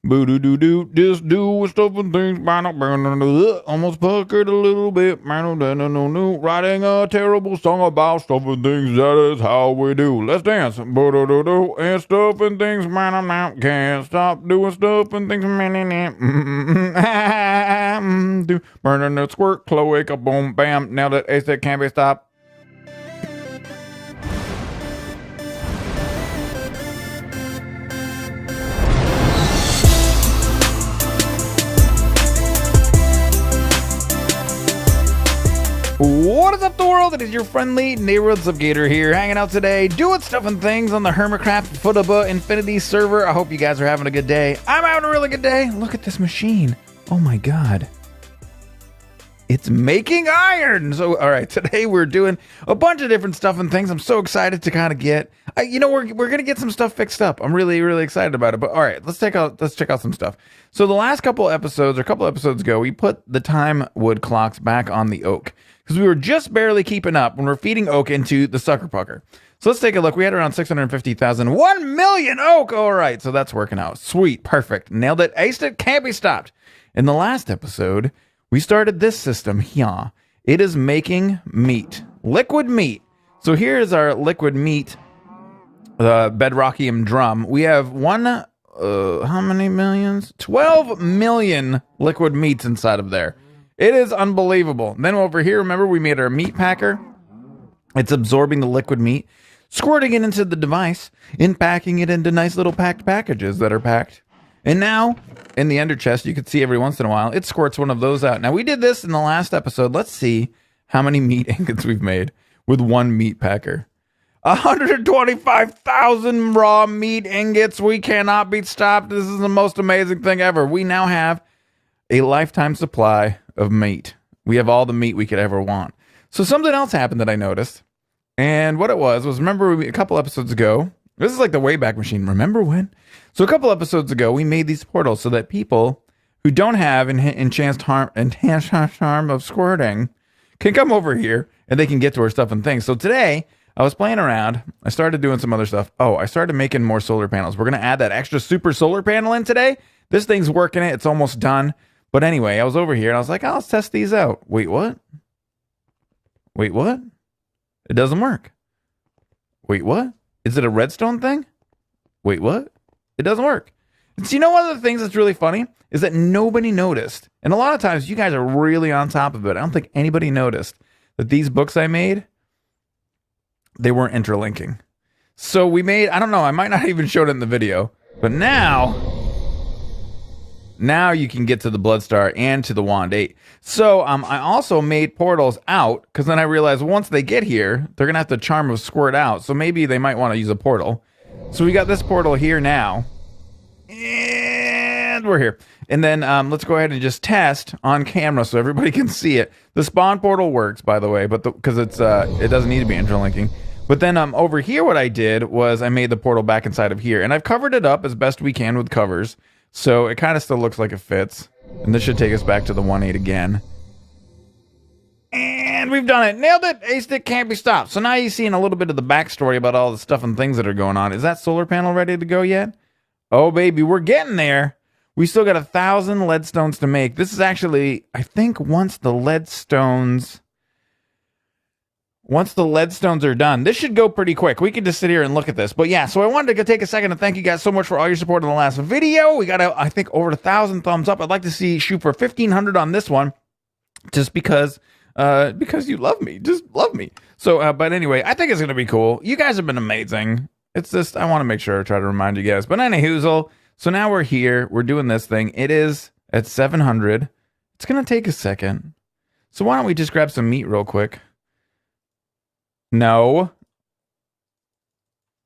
Boo doo doo doo, just do stuff and things, almost puckered a little bit, writing a terrible song about stuff and things, that is how we do. Let's dance, boo doo doo doo, and stuff and things, can't stop doing stuff and things, burning the squirt, cloaca, boom, bam, now that ace that can't be stopped. What is up, the world? It is your friendly neighborhood Subgator here, hanging out today, doing stuff and things on the Hermitcraft FTB Infinity server. I hope you guys are having a good day. I'm having a really good day. Look at this machine. Oh my god. It's making iron. So, all right, today we're doing a bunch of different stuff and things. I'm so excited to kind of get, we're going to get some stuff fixed up. I'm really, really excited about it. But all right, let's check out some stuff. So the last couple episodes ago, we put the time wood clocks back on the oak because we were just barely keeping up when we're feeding oak into the sucker pucker. So let's take a look. We had around 650,000, 1 million oak. All right, so that's working out. Sweet, perfect. Nailed it. Aced it. Can't be stopped. In the last episode, we started this system here. It is making meat, liquid meat. So here is our liquid meat bedrockium drum. We have how many millions? 12 million liquid meats inside of there. It is unbelievable. Then over here, remember we made our meat packer. It's absorbing the liquid meat, squirting it into the device, and packing it into nice little packed packages that are packed. And now, in the ender chest, you can see every once in a while, it squirts one of those out. Now, we did this in the last episode. Let's see how many meat ingots we've made with one meat packer. 125,000 raw meat ingots. We cannot be stopped. This is the most amazing thing ever. We now have a lifetime supply of meat. We have all the meat we could ever want. So something else happened that I noticed. And what it was remember a couple episodes ago, this is like the Wayback Machine. Remember when? So a couple episodes ago, we made these portals so that people who don't have enhanced harm of squirting can come over here and they can get to our stuff and things. So today, I was playing around. I started doing some other stuff. Oh, I started making more solar panels. We're going to add that extra super solar panel in today. This thing's working it. It's almost done. But anyway, I was over here and I was like, oh, let's test these out. Wait, what? Wait, what? It doesn't work. Wait, what? Is it a redstone thing? Wait, what? It doesn't work. And so you know one of the things that's really funny is that nobody noticed. And a lot of times you guys are really on top of it. I don't think anybody noticed that these books I made, they weren't interlinking. So we made, I don't know, I might not even show it in the video, but now you can get to the Bloodstar and to the Wand 8. So I also made portals out because then I realized once they get here, they're going to have to charm of squirt out. So maybe they might want to use a portal. So we got this portal here now. And we're here. And then let's go ahead and just test on camera so everybody can see it. The spawn portal works, by the way, but because it doesn't need to be interlinking. But then over here what I did was I made the portal back inside of here. And I've covered it up as best we can with covers. So it kind of still looks like it fits. And this should take us back to the 1.8 again. And we've done it. Nailed it. Aced it. Can't be stopped. So now you're seeing a little bit of the backstory about all the stuff and things that are going on. Is that solar panel ready to go yet? Oh, baby, we're getting there. We still got 1,000 leadstones to make. This is actually, I think once the leadstones are done, this should go pretty quick. We can just sit here and look at this. But yeah, so I wanted to take a second to thank you guys so much for all your support in the last video. We got, I think, over 1,000 thumbs up. I'd like to shoot for 1,500 on this one, just because you love me. Just love me. So, but anyway, I think it's going to be cool. You guys have been amazing. It's just, I want to make sure I try to remind you guys. But anyhoozle, so now we're here. We're doing this thing. It is at 700. It's going to take a second. So why don't we just grab some meat real quick? No.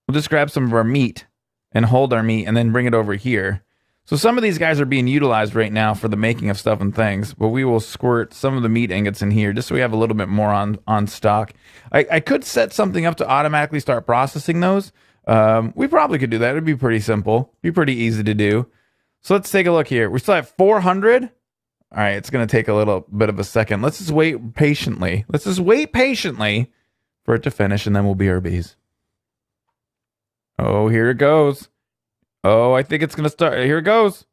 We'll just grab some of our meat and hold our meat and then bring it over here. So some of these guys are being utilized right now for the making of stuff and things, but we will squirt some of the meat ingots in here just so we have a little bit more on stock. I could set something up to automatically start processing those. We probably could do that. It'd be pretty simple. Be pretty easy to do. So let's take a look here. We still have 400. All right, it's going to take a little bit of a second. Let's just wait patiently. For it to finish, and then we'll BRBs. Oh, here it goes. Oh, I think it's going to start. Here it goes.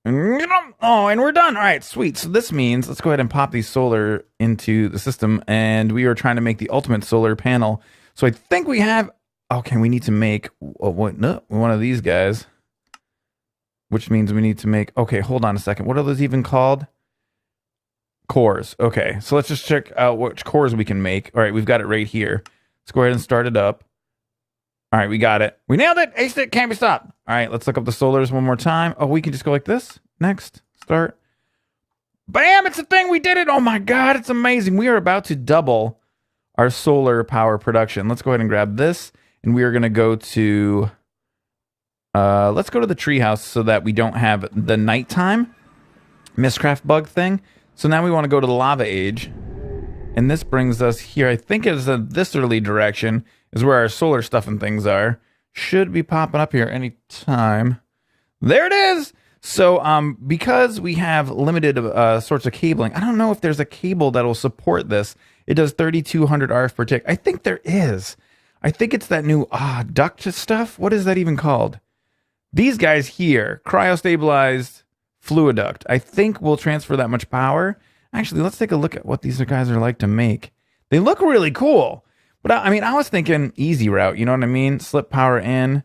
Oh, and we're done. All right, sweet. So this means let's go ahead and pop these solar into the system, and we are trying to make the ultimate solar panel. So I think we have. Okay, we need to make one of these guys, which means we need to make. Okay, hold on a second. What are those even called? Cores. Okay, so let's just check out which cores we can make. All right, we've got it right here. Let's go ahead and start it up. All right, we got it. We nailed it. Aced it. Can't be stopped. All right, let's look up the solars one more time. Oh, we can just go like this. Next. Start. Bam! It's a thing. We did it. Oh my God, it's amazing. We are about to double our solar power production. Let's go ahead and grab this, and we are going to go to... let's go to the treehouse so that we don't have the nighttime Mistcraft bug thing. So now we want to go to the lava age. And this brings us here. I think it's this early direction is where our solar stuff and things are. Should be popping up here any time. There it is. So because we have limited sorts of cabling, I don't know if there's a cable that will support this. It does 3,200 RF per tick. I think there is. I think it's that new duct stuff. What is that even called? These guys here, cryo-stabilized fluiduct. I think we'll transfer that much power. Actually, let's take a look at what these guys are like to make. They look really cool. But I mean, I was thinking easy route, you know what I mean? Slip power in.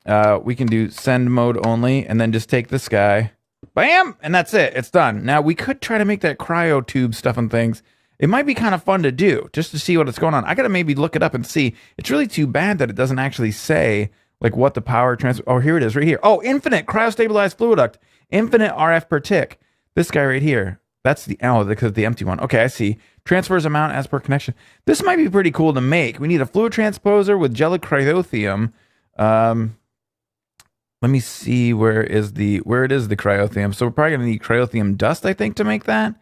We can do send mode only, and then just take this guy. Bam! And that's it. It's done. Now, we could try to make that cryo tube stuff and things. It might be kind of fun to do, just to see what's going on. I got to maybe look it up and see. It's really too bad that it doesn't actually say, like, what the power transfer... Oh, here it is, right here. Oh, infinite cryo-stabilized fluiduct. Infinite RF per tick. This guy right here. That's the... Oh, because the empty one. Okay, I see. Transfers amount as per connection. This might be pretty cool to make. We need a fluid transposer with gelic cryothium. Let me see where it is the cryothium. So we're probably going to need cryothium dust, I think, to make that.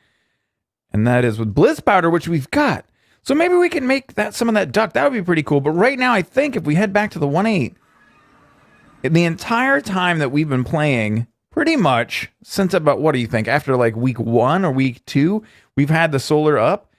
And that is with blizz powder, which we've got. So maybe we can make that some of that duct. That would be pretty cool. But right now, I think if we head back to the 1.8, the entire time that we've been playing, pretty much since about, what do you think? After like week 1 or week 2, we've had the solar up.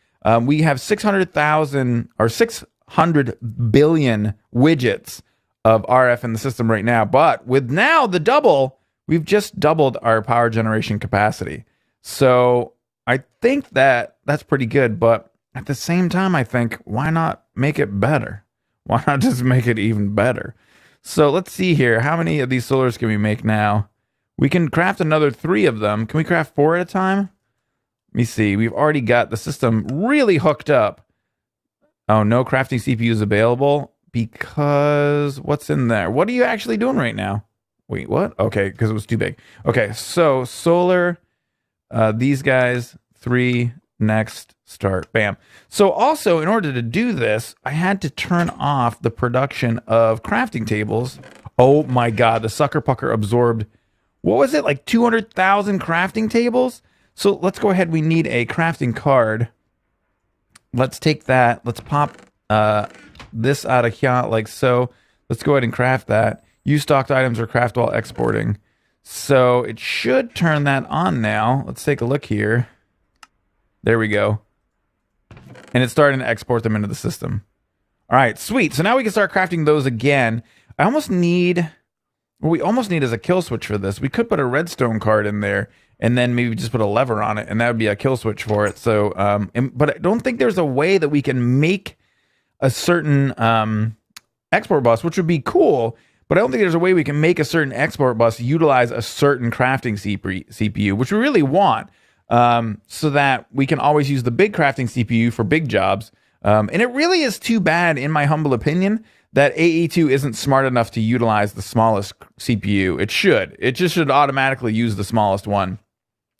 We have 600,000 or 600 billion widgets of RF in the system right now. But with now the double, we've just doubled our power generation capacity. So I think that that's pretty good. But at the same time, I think, why not make it better? Why not just make it even better? So let's see here. How many of these solars can we make now? We can craft another 3 of them. Can we craft 4 at a time? Let me see. We've already got the system really hooked up. Oh, no crafting CPUs available because what's in there? What are you actually doing right now? Wait, what? Okay, because it was too big. Okay, so solar, these guys, 3, next, start, bam. So also, in order to do this, I had to turn off the production of crafting tables. Oh my God, the sucker pucker absorbed, what was it, like 200,000 crafting tables? So let's go ahead. We need a crafting card. Let's take that. Let's pop this out of here like so. Let's go ahead and craft that. Use stocked items or craft while exporting. So it should turn that on now. Let's take a look here. There we go. And it's starting to export them into the system. All right, sweet. So now we can start crafting those again. I almost need... What we almost need is a kill switch for this. We could put a redstone card in there and then maybe just put a lever on it, and that would be a kill switch for it. So, but I don't think there's a way that we can make a certain export bus, which would be cool, but I don't think there's a way we can make a certain export bus utilize a certain crafting CPU, which we really want, so that we can always use the big crafting CPU for big jobs. And it really is too bad, in my humble opinion, that AE2 isn't smart enough to utilize the smallest CPU. It should. It just should automatically use the smallest one.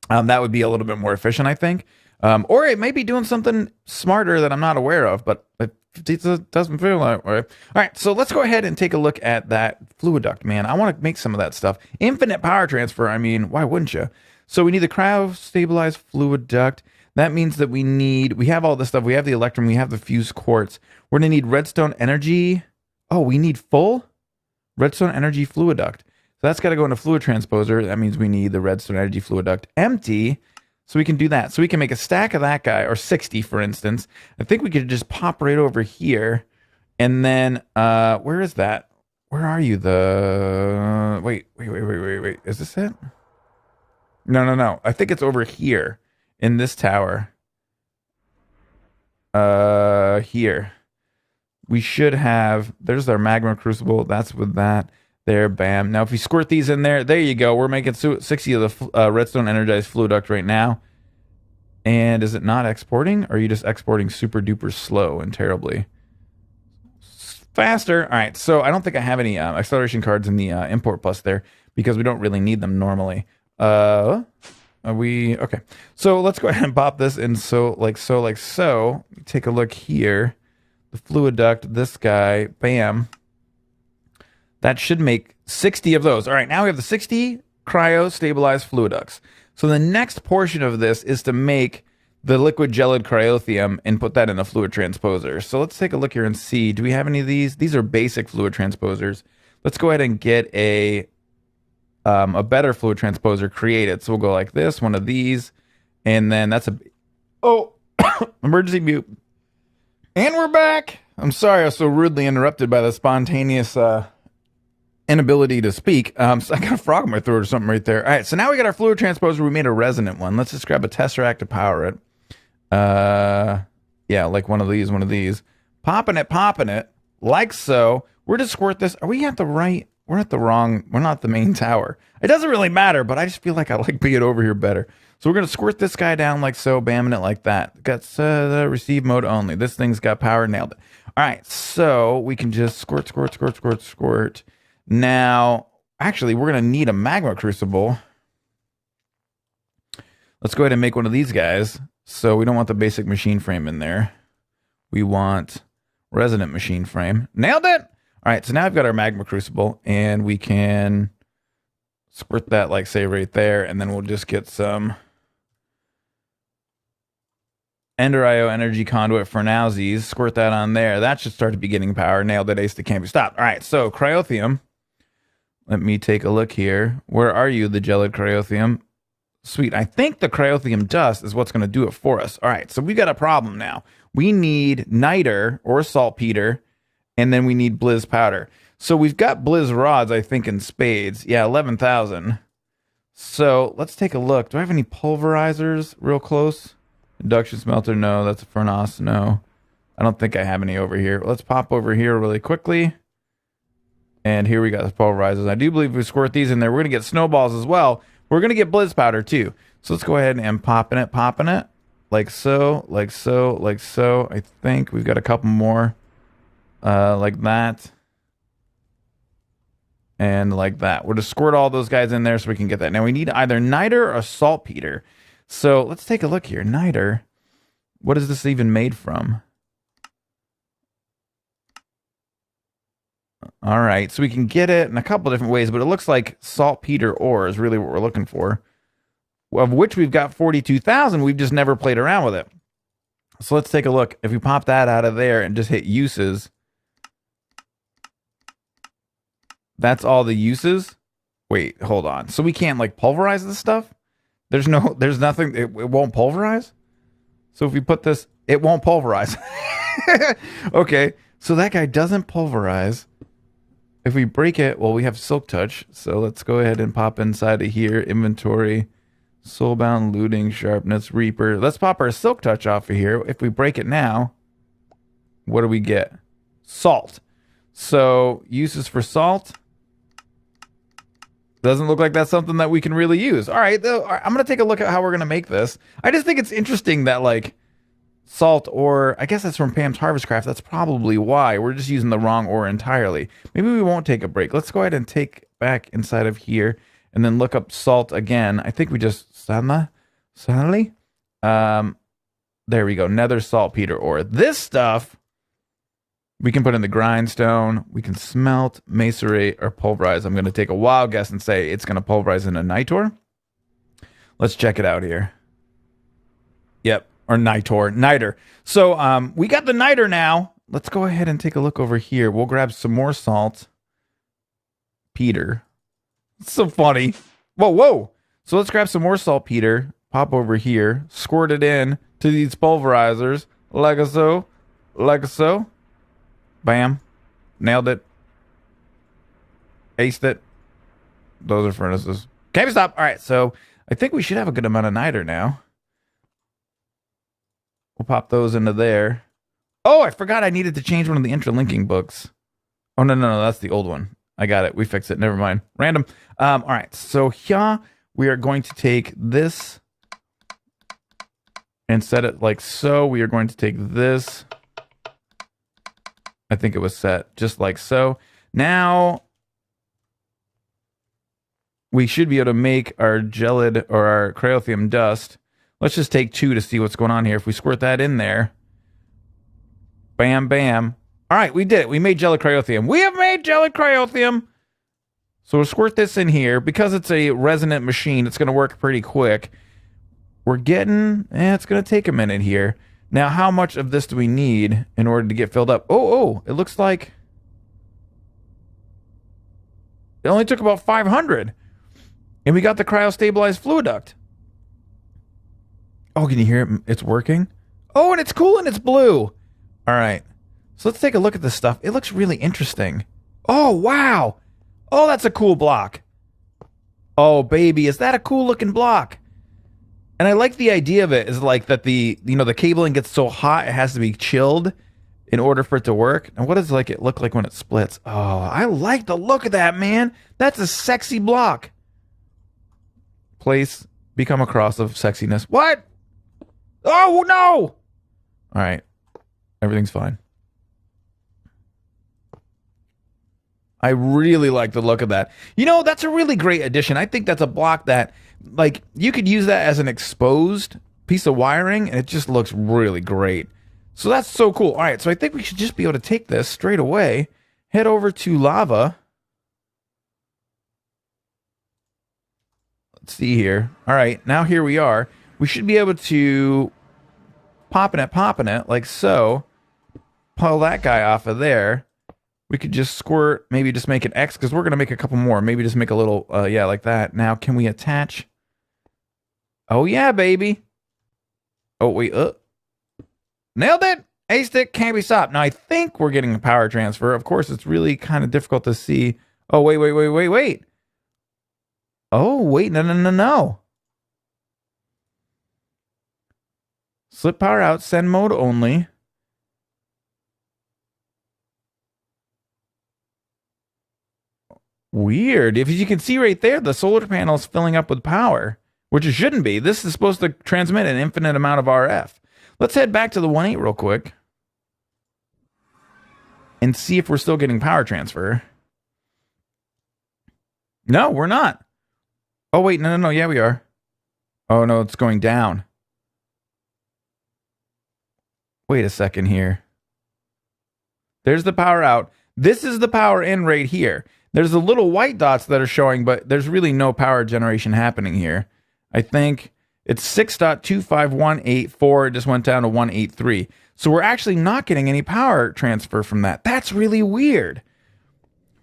That would be a little bit more efficient, I think. Or it may be doing something smarter that I'm not aware of, but it doesn't feel like right. All right, so let's go ahead and take a look at that fluiduct, man. I want to make some of that stuff. Infinite power transfer, I mean, why wouldn't you? So we need the cryo-stabilized fluiduct. That means that we have all this stuff. We have the electrum, we have the fused quartz. We're going to need redstone energy. Oh, we need full redstone energy fluiduct. So that's got to go into fluid transposer. That means we need the redstone energy fluiduct empty. So we can do that. So we can make a stack of that guy, or 60, for instance. I think we could just pop right over here. And then, where is that? Where are you? Wait. Is this it? No. I think it's over here in this tower. Here. We should have, there's our magma crucible. That's with that. There, bam. Now, if we squirt these in there, there you go. We're making 60 of the redstone energized fluiduct right now. And is it not exporting? Or are you just exporting super duper slow and terribly? Faster. All right, so I don't think I have any acceleration cards in the import plus there because we don't really need them normally. Are we okay? So let's go ahead and pop this in. So. Take a look here. The fluid duct, this guy, bam. That should make 60 of those. All right, now we have the 60 cryo stabilized fluid ducts. So the next portion of this is to make the liquid gelid cryothium and put that in a fluid transposer. So let's take a look here and see. Do we have any of these? These are basic fluid transposers. Let's go ahead and get a better fluid transposer created. So we'll go like this, one of these, and then that's a emergency mute. And we're back. I'm sorry I was so rudely interrupted by the spontaneous inability to speak. So I got a frog in my throat or something right there. All right, so now we got our fluid transposer. We made a resonant one. Let's just grab a Tesseract to power it. Yeah, like one of these. Popping it, like so. We're to squirt this. Are we at the right? We're at the wrong. We're not the main tower. It doesn't really matter, but I just feel like I like being over here better. So we're going to squirt this guy down like so, bamming it like that. Got the receive mode only. This thing's got power, nailed it. All right, so we can just squirt. Now, actually, we're going to need a magma crucible. Let's go ahead and make one of these guys. So we don't want the basic machine frame in there. We want resonant machine frame. Nailed it! All right, so now I've got our magma crucible, and we can squirt that, like, say, right there, and then we'll just get some Ender IO energy conduit for nowsies. Squirt that on there. That should start to be getting power. Nailed it. Ace that can't be stopped. All right, so cryothium. Let me take a look here. Where are you, the gelid cryothium? Sweet. I think the cryothium dust is what's going to do it for us. All right, so we've got a problem now. We need niter or saltpeter, and then we need blizz powder. So we've got blizz rods, I think, in spades. Yeah, 11,000. So let's take a look. Do I have any pulverizers real close? Induction smelter, no. That's a furnace, no. I don't think I have any over here. Let's pop over here really quickly. And here we got the pulverizers. I do believe if we squirt these in there, we're going to get snowballs as well. We're going to get blizz powder too. So let's go ahead and popping it. Like so. I think we've got a couple more. Like that. And like that. We're going to squirt all those guys in there so we can get that. Now we need either niter or saltpeter. So let's take a look here. Niter. What is this even made from? All right. So we can get it in a couple different ways, but it looks like saltpeter ore is really what we're looking for. Of which we've got 42,000. We've just never played around with it. So let's take a look. If we pop that out of there and just hit uses. That's all the uses. Wait, hold on. So we can't like pulverize this stuff? There's nothing, it won't pulverize? So if we put this, it won't pulverize. Okay, so that guy doesn't pulverize. If we break it, well, we have silk touch. So let's go ahead and pop inside of here. Inventory, soulbound, looting, sharpness, reaper. Let's pop our silk touch off of here. If we break it now, what do we get? Salt. So uses for salt. Doesn't look like that's something that we can really use. All right, I'm going to take a look at how we're going to make this. I just think it's interesting that, like, salt ore, I guess that's from Pam's Harvestcraft. That's probably why. We're just using the wrong ore entirely. Maybe we won't take a break. Let's go ahead and take back inside of here and then look up salt again. I think we just, suddenly? There we go, nether saltpeter ore. This stuff we can put in the grindstone, we can smelt, macerate, or pulverize. I'm going to take a wild guess and say it's going to pulverize in a nitor. Let's check it out here. Yep, or niter. So we got the niter now. Let's go ahead and take a look over here. We'll grab some more salt. Peter. It's so funny. Whoa. So let's grab some more saltpeter. Pop over here. Squirt it in to these pulverizers. Like so. Bam. Nailed it. Aced it. Those are furnaces. Can't be stopped. All right, so I think we should have a good amount of niter now. We'll pop those into there. Oh, I forgot I needed to change one of the interlinking books. Oh, no, that's the old one. I got it. We fixed it. Never mind. Random. All right. So here we are going to take this and set it like so. We are going to take this. I think it was set just like so. Now we should be able to make our gelid or our cryothium dust. Let's just take 2 to see what's going on here. If we squirt that in there, bam, bam. All right, we did it. We made gelid cryothium. We have made gelid cryothium. So we'll squirt this in here. Because it's a resonant machine, it's going to work pretty quick. We're getting, it's going to take a minute here. Now, how much of this do we need in order to get filled up? Oh, it looks like it only took about 500. And we got the cryo-stabilized fluiduct. Oh, can you hear it? It's working. Oh, and it's cool and it's blue. All right. So let's take a look at this stuff. It looks really interesting. Oh, wow. Oh, that's a cool block. Oh, baby, is that a cool looking block? And I like the idea of it is like that the cabling gets so hot it has to be chilled in order for it to work. And what does it look like when it splits? Oh, I like the look of that, man. That's a sexy block. Place, become a cross of sexiness. What? Oh, no. All right. Everything's fine. I really like the look of that. That's a really great addition. I think that's a block that, you could use that as an exposed piece of wiring, and it just looks really great. So that's so cool. All right, so I think we should just be able to take this straight away, head over to lava. Let's see here. All right, now here we are. We should be able to popping it, like so. Pull that guy off of there. We could just squirt, maybe just make an X, because we're going to make a couple more. Maybe just make a little, yeah, like that. Now, can we attach? Oh, yeah, baby. Oh, wait, nailed it. A-stick can't be stopped. Now, I think we're getting a power transfer. Of course, it's really kind of difficult to see. Oh, wait. Oh, wait, no. Slip power out, send mode only. Weird. If you can see right there, the solar panel is filling up with power, which it shouldn't be. This is supposed to transmit an infinite amount of RF. Let's head back to the 1.8 real quick and see if we're still getting power transfer. No, we're not. Oh, wait, no. Yeah, we are. Oh, no, it's going down. Wait a second here. There's the power out. This is the power in right here. There's the little white dots that are showing, but there's really no power generation happening here. I think it's 6.25184. It just went down to 183. So we're actually not getting any power transfer from that. That's really weird.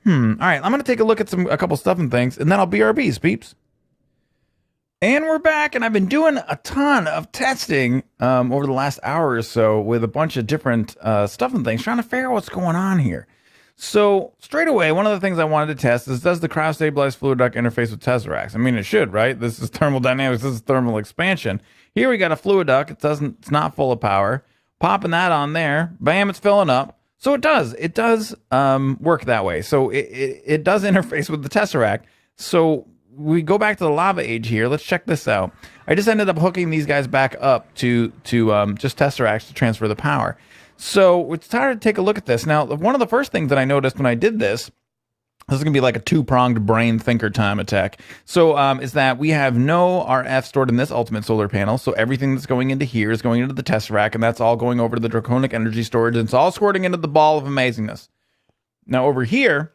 All right, I'm going to take a look at a couple stuff and things, and then I'll BRBs, peeps. And we're back, and I've been doing a ton of testing over the last hour or so with a bunch of different stuff and things, trying to figure out what's going on here. So straight away, one of the things I wanted to test is, does the cryo-stabilized fluiduct interface with Tesseract? I mean, it should, right? This is thermodynamics. This is thermal expansion. Here we got a fluiduct. It's not full of power. Popping that on there, bam, it's filling up. So it does work that way. So it does interface with the Tesseract. So we go back to the lava age here. Let's check this out. I just ended up hooking these guys back up to just Tesseracts to transfer the power. So it's time to take a look at this. Now, one of the first things that I noticed when I did this is going to be like a two-pronged brain thinker time attack. So is that we have no RF stored in this ultimate solar panel. So everything that's going into here is going into the Tesseract, and that's all going over to the draconic energy storage, and it's all squirting into the ball of amazingness. Now over here,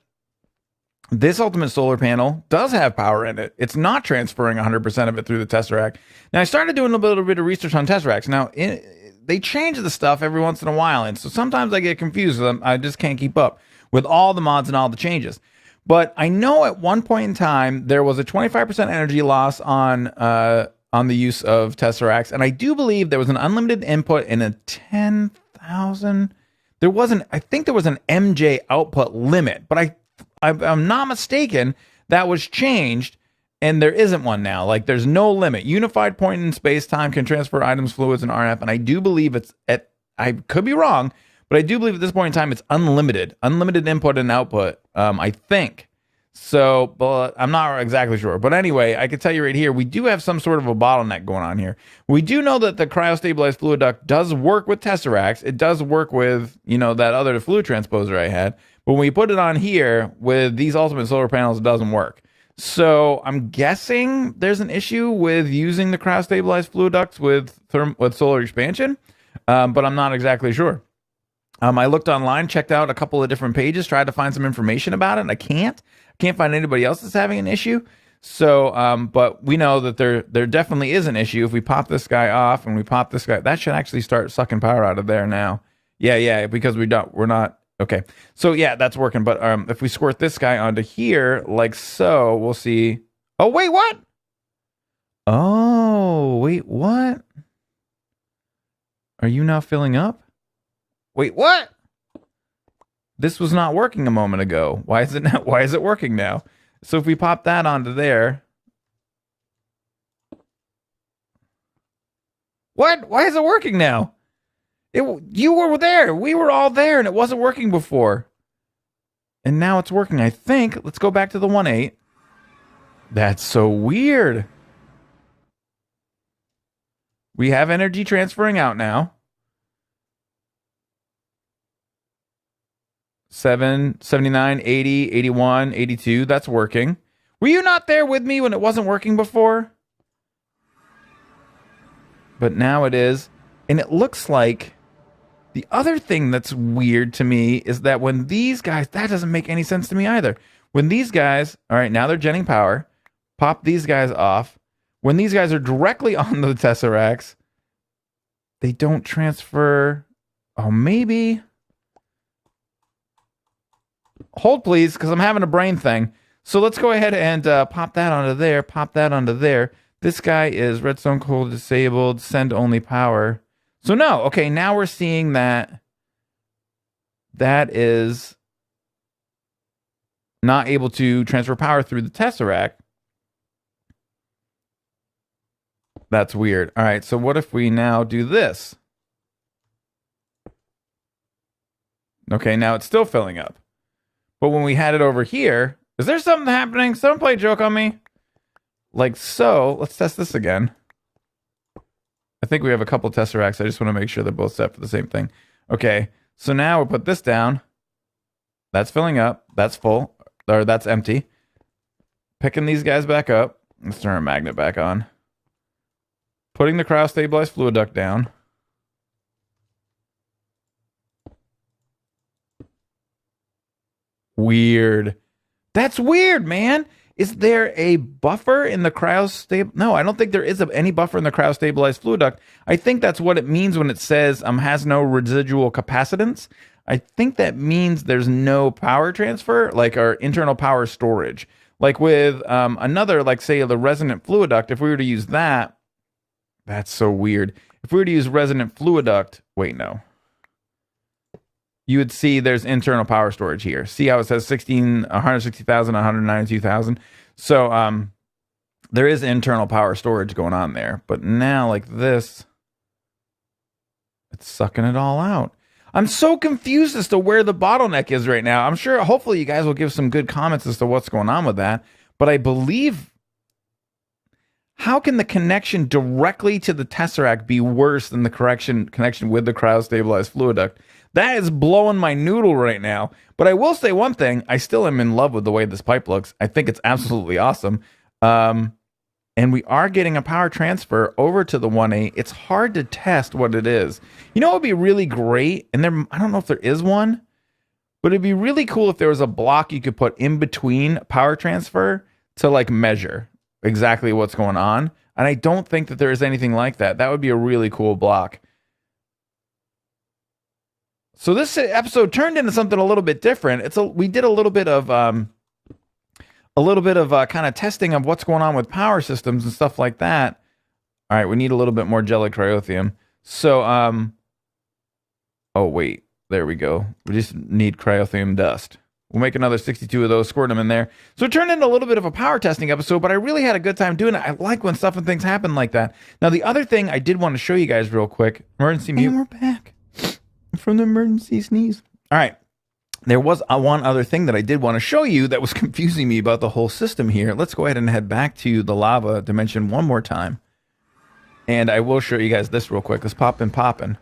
this ultimate solar panel does have power in it. It's not transferring 100% of it through the Tesseract. Now I started doing a little bit of research on Tesseracts. Now they change the stuff every once in a while, and so sometimes I get confused with them. I just can't keep up with all the mods and all the changes. But I know at one point in time there was a 25% energy loss on the use of Tesseracts, and I do believe there was an unlimited input in a 10,000. There wasn't. I think there was an MJ output limit, but I'm not mistaken. That was changed, And there isn't one now. Like there's no limit. Unified point in space time can transfer items, fluids, and RF. And I do believe it's at, I could be wrong, but I do believe at this point in time it's unlimited input and output. I think so, but I'm not exactly sure. But anyway, I can tell you right here, we do have some sort of a bottleneck going on here. We do know that the cryo-stabilized fluid duct does work with Tesseracts. It does work with, you know, that other fluid transposer I had. But when we put it on here with these ultimate solar panels, it doesn't work. So I'm guessing there's an issue with using the cryo-stabilized fluid ducts with solar expansion, but I'm not exactly sure. I looked online, checked out a couple of different pages, tried to find some information about it, and I can't find anybody else that's having an issue. So, but we know that there definitely is an issue. If we pop this guy off and we pop this guy, that should actually start sucking power out of there now. Yeah, because we're not. Okay, so yeah, that's working. But if we squirt this guy onto here, like so, we'll see. Oh, wait, what? Oh, wait, what? Are you now filling up? Wait, what? This was not working a moment ago. Why is it working now? So if we pop that onto there. What? Why is it working now? You were there. We were all there, and it wasn't working before. And now it's working, I think. Let's go back to the 1.8. That's so weird. We have energy transferring out now. 7, 79, 80, 81, 82. That's working. Were you not there with me when it wasn't working before? But now it is. And it looks like the other thing that's weird to me is that when these guys, that doesn't make any sense to me either. When these guys, all right, now they're genning power, pop these guys off. When these guys are directly on the Tesseracts, they don't transfer. Oh, maybe. Hold, please, because I'm having a brain thing. So let's go ahead and pop that onto there, pop that onto there. This guy is redstone coal disabled, send only power. So no, okay, now we're seeing that is not able to transfer power through the Tesseract. That's weird. All right, so what if we now do this? Okay, now it's still filling up. But when we had it over here, is there something happening? Someone play a joke on me? Like so, let's test this again. I think we have a couple Tesseracts. I just want to make sure they're both set for the same thing. Okay, so now we'll put this down. That's filling up. That's full. Or that's empty. Picking these guys back up. Let's turn our magnet back on. Putting the cryo-stabilized fluid duct down. Weird. That's weird, man. Is there a buffer in the cryo-stable? No, I don't think there is any buffer in the cryo-stabilized fluid duct. I think that's what it means when it says has no residual capacitance. I think that means there's no power transfer, like our internal power storage. Like with another, like say the resonant fluid duct, if we were to use that, that's so weird. If we were to use resonant fluid duct, wait, no. You would see there's internal power storage here. See how it says 160,000, 192,000. So there is internal power storage going on there. But now like this, it's sucking it all out. I'm so confused as to where the bottleneck is right now. I'm sure, hopefully you guys will give some good comments as to what's going on with that. But I believe, how can the connection directly to the Tesseract be worse than the connection with the cryo-stabilized fluid duct? That is blowing my noodle right now. But I will say one thing. I still am in love with the way this pipe looks. I think it's absolutely awesome. And we are getting a power transfer over to the 1.8. It's hard to test what it is. You know what would be really great? And I don't know if there is one, but it'd be really cool if there was a block you could put in between power transfer to like measure exactly what's going on. And I don't think that there is anything like that. That would be a really cool block. So this episode turned into something a little bit different. We did a little bit of kind of testing of what's going on with power systems and stuff like that. All right, we need a little bit more jelly cryothium. So oh wait, there we go. We just need cryothium dust. We'll make another 62 of those, squirt them in there. So it turned into a little bit of a power testing episode, but I really had a good time doing it. I like when stuff and things happen like that. Now, the other thing I did want to show you guys real quick, emergency mute. And we're back from the emergency sneeze. All right. There was one other thing that I did want to show you that was confusing me about the whole system here. Let's go ahead and head back to the lava dimension one more time. And I will show you guys this real quick. Let's popping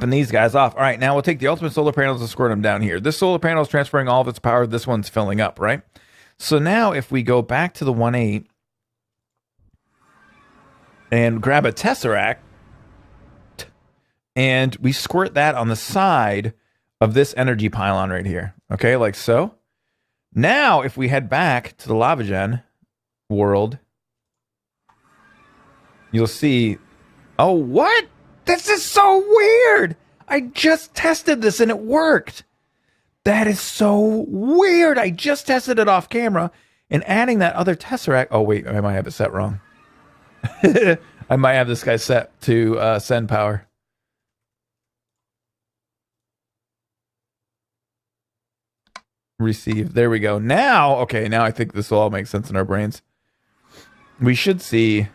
these guys off. All right, now we'll take the ultimate solar panels and squirt them down here. This solar panel is transferring all of its power. This one's filling up, right? So now if we go back to the 1.8 and grab a Tesseract and we squirt that on the side of this energy pylon right here. Okay, like so. Now if we head back to the lava gen world, you'll see, oh, what? This is so weird. I just tested this and it worked. That is so weird. I just tested it off camera and adding that other Tesseract. Oh, wait, I might have it set wrong. I might have this guy set to send power. Receive. There we go. Now, okay, now I think this will all make sense in our brains. We should see.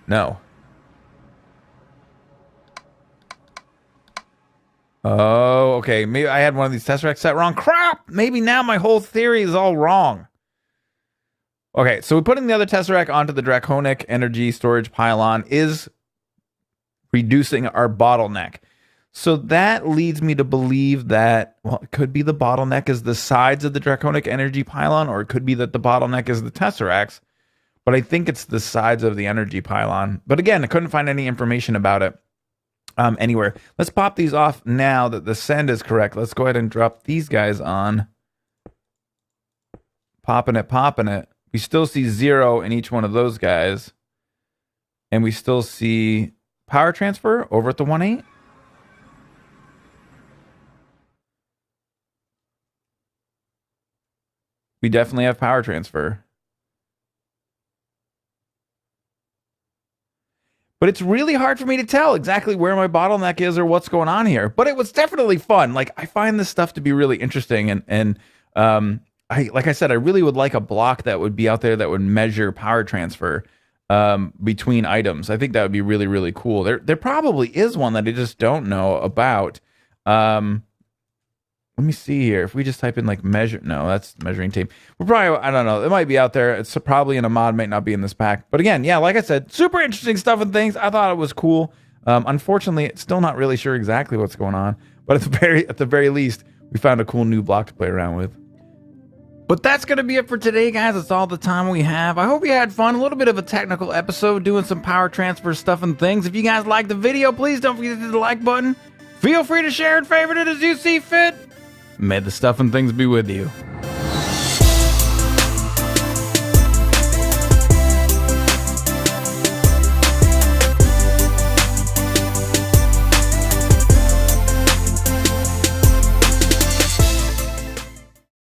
No. Oh, okay. Maybe I had one of these Tesseracts set wrong. Crap! Maybe now my whole theory is all wrong. Okay, so we're putting the other Tesseract onto the Draconic energy storage pylon is reducing our bottleneck. So that leads me to believe that, well, it could be the bottleneck is the sides of the Draconic energy pylon, or it could be that the bottleneck is the Tesseracts. But I think it's the sides of the energy pylon. But again, I couldn't find any information about it anywhere. Let's pop these off now that the send is correct. Let's go ahead and drop these guys on. Popping it. We still see 0 in each one of those guys. And we still see power transfer over at the 1.8. We definitely have power transfer. But it's really hard for me to tell exactly where my bottleneck is or what's going on here. But it was definitely fun. Like, I find this stuff to be really interesting. And like I said, I really would like a block that would be out there that would measure power transfer between items. I think that would be really, really cool. There probably is one that I just don't know about. Let me see here. If we just type in like measure, no, that's measuring tape. We're probably, I don't know. It might be out there. It's probably in a mod, might not be in this pack. But again, yeah, like I said, super interesting stuff and things. I thought it was cool. Unfortunately, still not really sure exactly what's going on. But at the very least, we found a cool new block to play around with. But that's going to be it for today, guys. That's all the time we have. I hope you had fun. A little bit of a technical episode doing some power transfer stuff and things. If you guys liked the video, please don't forget to hit the like button. Feel free to share and favorite it as you see fit. May the stuff and things be with you.